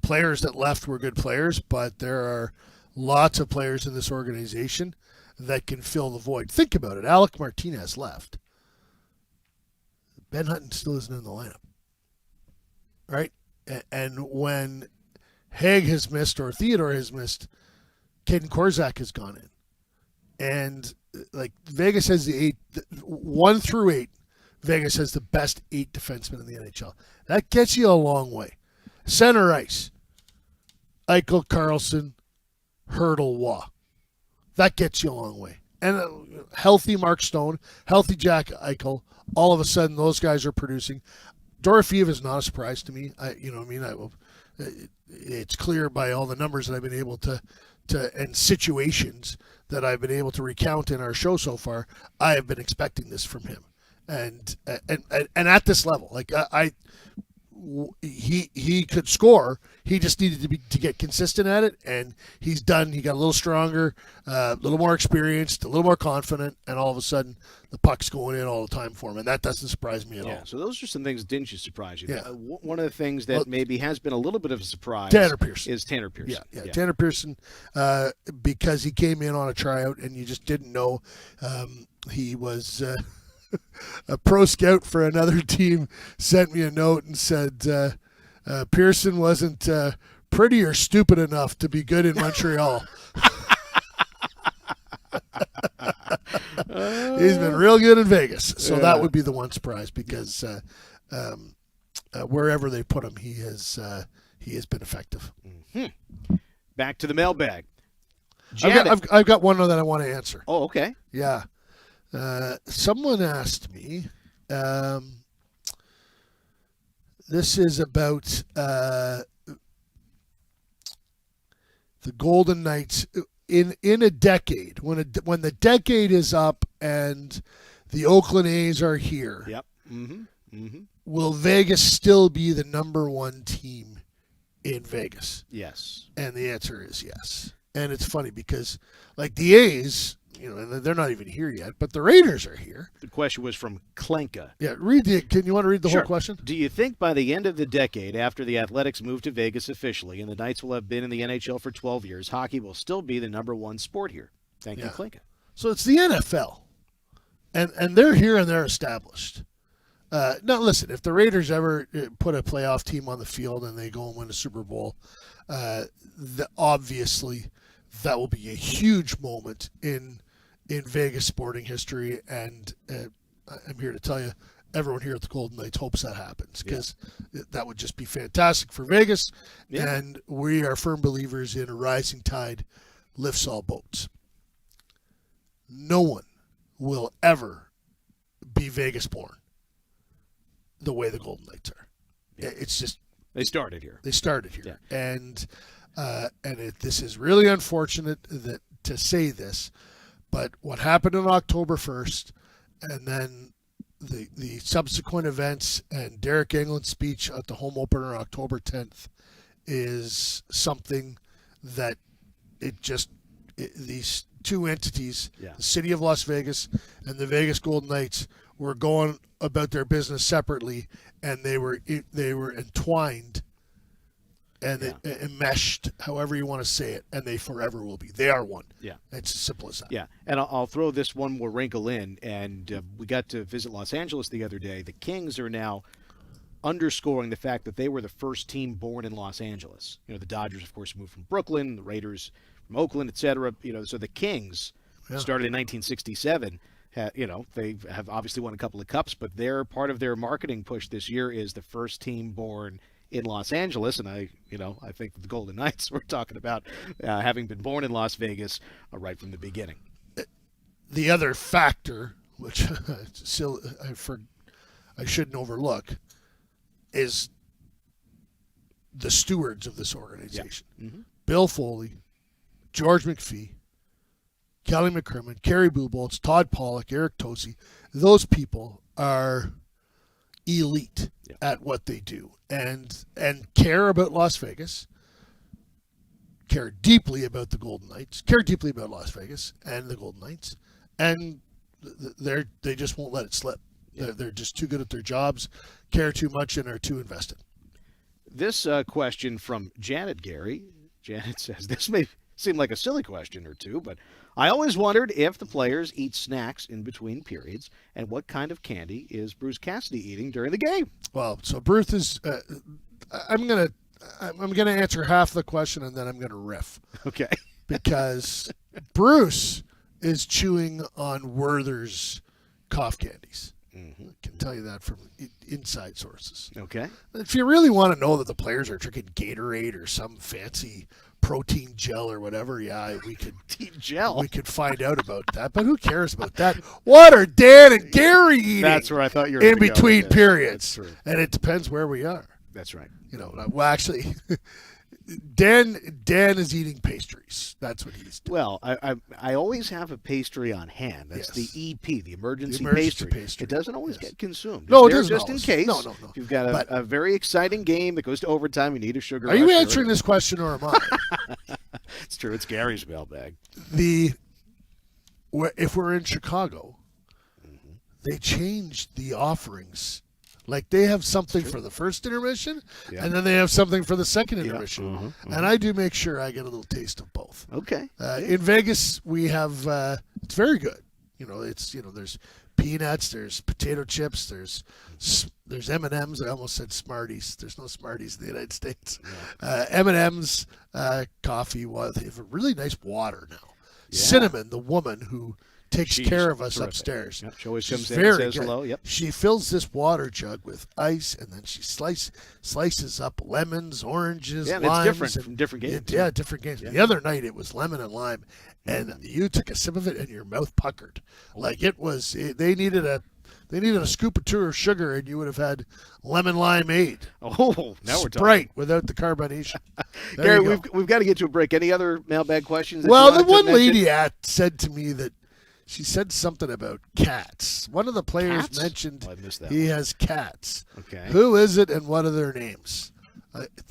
Speaker 2: players that left were good players, but there are lots of players in this organization that can fill the void. Think about it. Alec Martinez left. Ben Hutton still isn't in the lineup. Right? And when Haig has missed or Theodore has missed, Caden Korzak has gone in. And like Vegas has the 1 through 8, Vegas has the best 8 defensemen in the NHL. That gets you a long way. Center ice. Eichel, Carlson, Hurdle, Waugh. That gets you a long way. And healthy Mark Stone, healthy Jack Eichel, all of a sudden those guys are producing. Dorofeev is not a surprise to me. It's clear by all the numbers that I've been able to and situations that I've been able to recount in our show so far. I have been expecting this from him, and at this level, like he could score. He just needed to get consistent at it, and he's done. He got a little stronger, a little more experienced, a little more confident, and all of a sudden the puck's going in all the time for him, and that doesn't surprise me at all.
Speaker 1: So those are some things that didn't surprise you.
Speaker 2: Yeah.
Speaker 1: One of the things that maybe has been a little bit of a surprise is Tanner Pearson.
Speaker 2: Yeah. Tanner Pearson, because he came in on a tryout, and you just didn't know he was a pro scout for another team sent me a note and said Pearson wasn't pretty or stupid enough to be good in Montreal. He's been real good in Vegas. So that would be the one surprise, because wherever they put him, he has been effective.
Speaker 1: Mm-hmm. Back to the mailbag.
Speaker 2: I've got one that I want to answer.
Speaker 1: Oh, okay.
Speaker 2: Yeah. Someone asked me, this is about the Golden Knights in a decade, when the decade is up and the Oakland A's are here.
Speaker 1: Yep. Mm-hmm. Mm-hmm.
Speaker 2: Will Vegas still be the number 1 team in Vegas?
Speaker 1: Yes.
Speaker 2: And the answer is yes. And it's funny because, like, the A's, they're not even here yet, but the Raiders are here.
Speaker 1: The question was from Klenka.
Speaker 2: Yeah, can you want to read the whole question?
Speaker 1: Do you think by the end of the decade, after the Athletics move to Vegas officially, and the Knights will have been in the NHL for 12 years, hockey will still be the number 1 sport here? Thank you, Klenka.
Speaker 2: So it's the NFL, and they're here and they're established. Now, listen, if the Raiders ever put a playoff team on the field and they go and win a Super Bowl, obviously that will be a huge moment in Vegas sporting history, and I'm here to tell you, everyone here at the Golden Knights hopes that happens, because that would just be fantastic for Vegas, and we are firm believers in a rising tide lifts all boats. No one will ever be Vegas born the way the Golden Knights are. It's just
Speaker 1: they started here.
Speaker 2: And this is really unfortunate to say this, but what happened on October 1st, and then the subsequent events, and Derek England's speech at the home opener on October 10th, is something that these two entities, the city of Las Vegas and the Vegas Golden Knights, were going about their business separately, and they were entwined and enmeshed, however you want to say it, and they forever will be. They are one. Yeah. It's as simple as that.
Speaker 1: Yeah, and I'll throw this one more wrinkle in, and we got to visit Los Angeles the other day. The Kings are now underscoring the fact that they were the first team born in Los Angeles. The Dodgers, of course, moved from Brooklyn, the Raiders from Oakland, etc. So the Kings started in 1967. They have obviously won a couple of cups, but their part of their marketing push this year is the first team born in Los Angeles, and I think the Golden Knights, we're talking about having been born in Las Vegas right from the beginning.
Speaker 2: The other factor, which I shouldn't overlook, is the stewards of this organization. Yeah. Mm-hmm. Bill Foley, George McPhee, Kelly McCrimmon, Kerry Bubolz, Todd Pollock, Eric Tosi, those people are elite at what they do and care about Las Vegas, care deeply about the Golden Knights, care deeply about Las Vegas and the Golden Knights, and they just won't let it slip. They're just too good at their jobs, care too much, and are too invested.
Speaker 1: This question from Janet Gary. Janet says, this may seem like a silly question or two, but I always wondered if the players eat snacks in between periods, and what kind of candy is Bruce Cassidy eating during the game?
Speaker 2: Well, so Bruce is. I'm gonna answer half the question, and then I'm gonna riff.
Speaker 1: Okay.
Speaker 2: Because Bruce is chewing on Werther's cough candies.
Speaker 1: Mm-hmm.
Speaker 2: I can tell you that from inside sources.
Speaker 1: Okay.
Speaker 2: If you really want to know that the players are drinking Gatorade or some fancy protein gel or whatever, we could we could find out about that. But who cares about that? What are Dan and Gary eating?
Speaker 1: That's where I thought you were
Speaker 2: in between periods.
Speaker 1: That's true.
Speaker 2: And it depends where we are.
Speaker 1: That's right.
Speaker 2: Well, actually, Dan is eating pastries. That's what he's doing.
Speaker 1: Well, I always have a pastry on hand. That's the EP, the emergency pastry. It doesn't always get consumed.
Speaker 2: No,
Speaker 1: it's
Speaker 2: it doesn't
Speaker 1: just
Speaker 2: always.
Speaker 1: In case.
Speaker 2: No.
Speaker 1: If you've got a very exciting game that goes to overtime, you need a sugar.
Speaker 2: Are you answering this question or am I?
Speaker 1: It's true. It's Gary's mailbag.
Speaker 2: If we're in Chicago, they changed the offerings. Like they have something for the first intermission, and then they have something for the second intermission. And I do make sure I get a little taste of both.
Speaker 1: Okay.
Speaker 2: In Vegas, we have it's very good. There's peanuts, there's potato chips, there's M&Ms. I almost said Smarties. There's no Smarties in the United States. M&Ms, coffee. Well, they have a really nice water now. Yeah. Cinnamon, the woman who takes care of us upstairs.
Speaker 1: Yep. She always comes in and says hello. Yep.
Speaker 2: She fills this water jug with ice, and then she slices up lemons, oranges, limes.
Speaker 1: It's different from different games.
Speaker 2: Different games. Yeah. The other night it was lemon and lime, and you took a sip of it, and your mouth puckered. Like it was. They needed a scoop or two of sugar, and you would have had lemon limeade.
Speaker 1: Oh, now we're talking.
Speaker 2: Sprite without the carbonation.
Speaker 1: Gary, we've got to get to a break. Any other mailbag questions?
Speaker 2: Well, the one lady said to me that. She said something about cats. One of the players mentioned he has cats.
Speaker 1: Okay.
Speaker 2: Who is it and what are their names?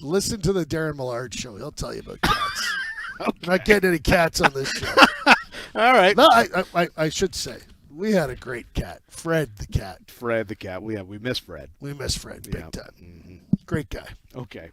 Speaker 2: Listen to the Darren Millard show. He'll tell you about cats. Okay. I'm not getting any cats on this show.
Speaker 1: All right.
Speaker 2: No, I should say, we had a great cat. Fred the cat.
Speaker 1: Fred the cat. We miss Fred.
Speaker 2: We miss Fred big time.
Speaker 1: Mm-hmm.
Speaker 2: Great guy.
Speaker 1: Okay.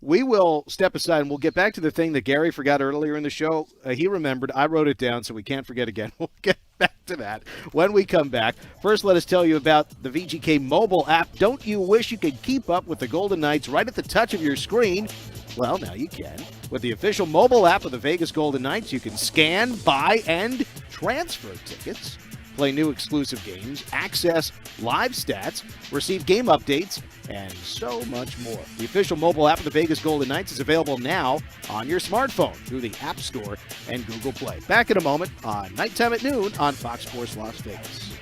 Speaker 1: We will step aside and we'll get back to the thing that Gary forgot earlier in the show. He remembered. I wrote it down so we can't forget again. We'll get back to that when we come back. First, let us tell you about the VGK mobile app. Don't you wish you could keep up with the Golden Knights right at the touch of your screen? Well, now you can. With the official mobile app of the Vegas Golden Knights, you can scan, buy, and transfer tickets, play new exclusive games, access live stats, receive game updates, and so much more. The official mobile app of the Vegas Golden Knights is available now on your smartphone through the App Store and Google Play. Back in a moment on Nighttime at Noon on Fox Sports Las Vegas.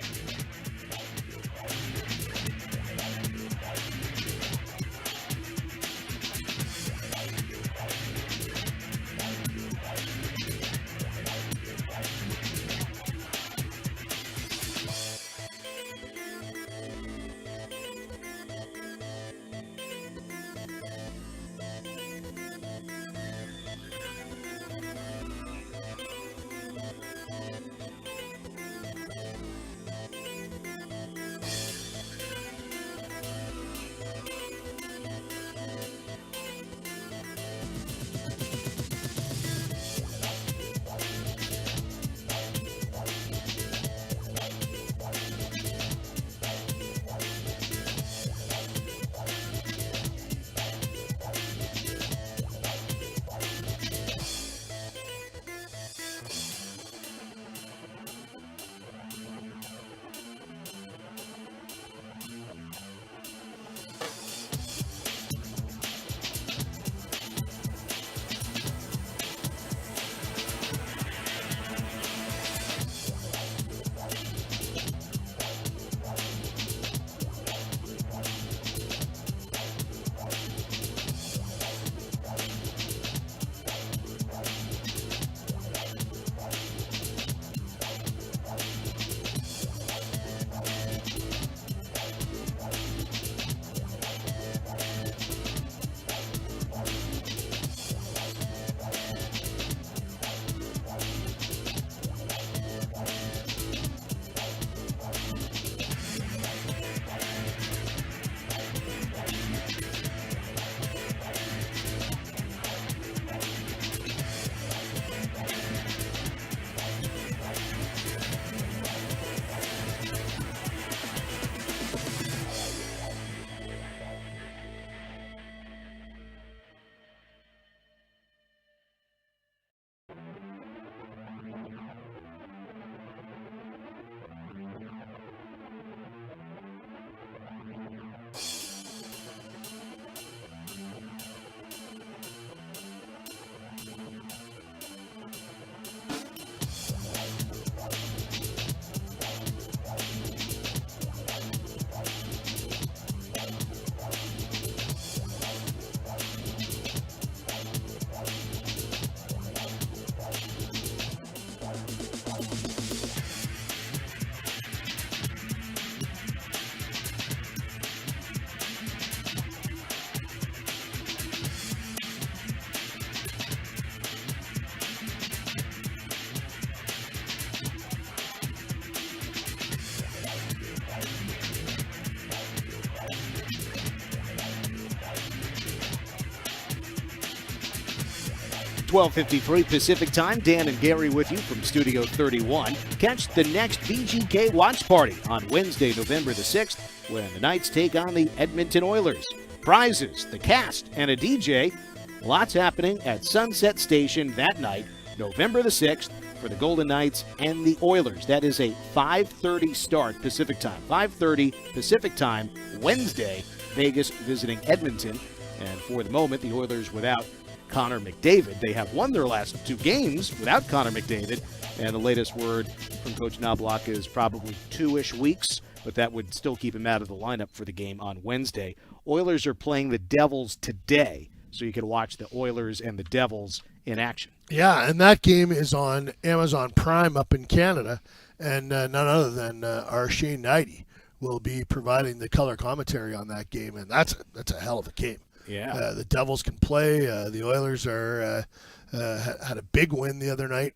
Speaker 1: 12:53 Pacific Time. Dan and Gary with you from Studio 31. Catch the next VGK watch party on Wednesday, November the 6th, when the Knights take on the Edmonton Oilers. Prizes, the cast, and a DJ. Lots happening at Sunset Station that night, November the 6th, for the Golden Knights and the Oilers. That is a 5:30 start Pacific Time. 5:30 Pacific Time, Wednesday, Vegas visiting Edmonton. And for the moment, the Oilers without Connor McDavid. They have won their last 2 games without Connor McDavid. And the latest word from Coach Knobloch is probably 2-ish weeks, but that would still keep him out of the lineup for the game on Wednesday. Oilers are playing the Devils today, so you can watch the Oilers and the Devils in action.
Speaker 2: Yeah, and that game is on Amazon Prime up in Canada, and none other than our Shane Knighty will be providing the color commentary on that game, and that's a hell of a game.
Speaker 1: Yeah,
Speaker 2: the Devils can play. The Oilers are had a big win the other night.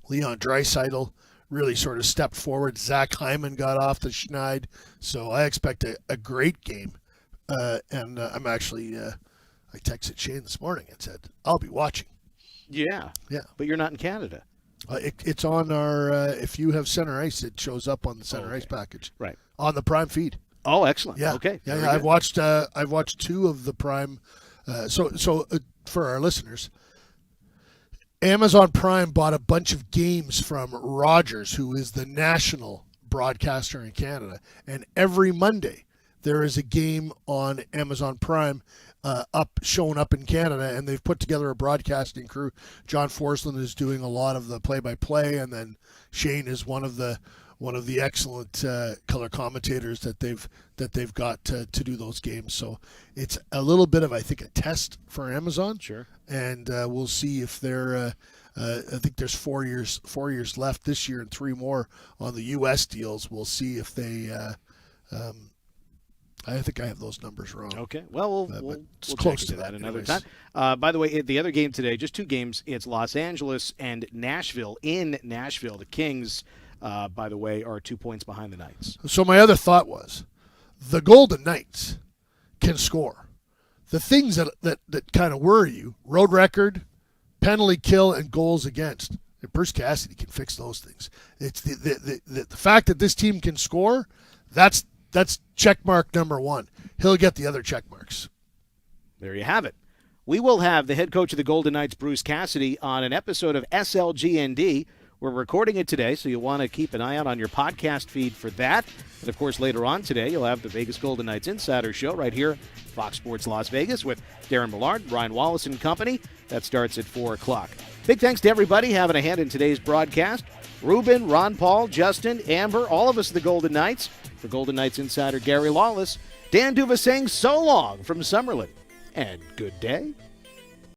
Speaker 2: Leon Draisaitl really sort of stepped forward. Zach Hyman got off the schneid, so I expect a great game. And I'm actually I texted Shane this morning and said I'll be watching.
Speaker 1: Yeah, but you're not in Canada.
Speaker 2: It's on our. If you have Center Ice, it shows up on the Center Ice package.
Speaker 1: Right
Speaker 2: on the Prime feed.
Speaker 1: Oh, excellent.
Speaker 2: Yeah.
Speaker 1: Okay.
Speaker 2: Yeah. I've watched 2 of the Prime. So for our listeners, Amazon Prime bought a bunch of games from Rogers, who is the national broadcaster in Canada, and every Monday there is a game on Amazon Prime showing up in Canada, and they've put together a broadcasting crew. John Forsland is doing a lot of the play-by-play, and then Shane is one of the excellent color commentators that they've got to do those games. So it's a little bit of, I think, a test for Amazon.
Speaker 1: Sure. And
Speaker 2: we'll see if they're. I think there's 4 years left this year and 3 more on the U.S. deals. We'll see if they. I think I have those numbers wrong.
Speaker 1: Okay. Well, we'll
Speaker 2: close
Speaker 1: check
Speaker 2: to
Speaker 1: into that another
Speaker 2: anyways.
Speaker 1: time. By the way, the other game today, just 2 games. It's Los Angeles and Nashville. In Nashville, the Kings, by the way, are 2 points behind the Knights.
Speaker 2: So my other thought was, the Golden Knights can score. The things that kind of worry you: road record, penalty kill, and goals against. And Bruce Cassidy can fix those things. It's the fact that this team can score. That's check mark number 1. He'll get the other check marks.
Speaker 1: There you have it. We will have the head coach of the Golden Knights, Bruce Cassidy, on an episode of SLGND. We're recording it today, so you'll want to keep an eye out on your podcast feed for that. And, of course, later on today, you'll have the Vegas Golden Knights Insider Show right here, Fox Sports Las Vegas, with Darren Millard, Brian Wallace and company. That starts at 4 o'clock. Big thanks to everybody having a hand in today's broadcast. Ruben, Ron Paul, Justin, Amber, all of us at the Golden Knights. For Golden Knights Insider Gary Lawless, Dan D'Uva saying so long from Summerlin. And good day.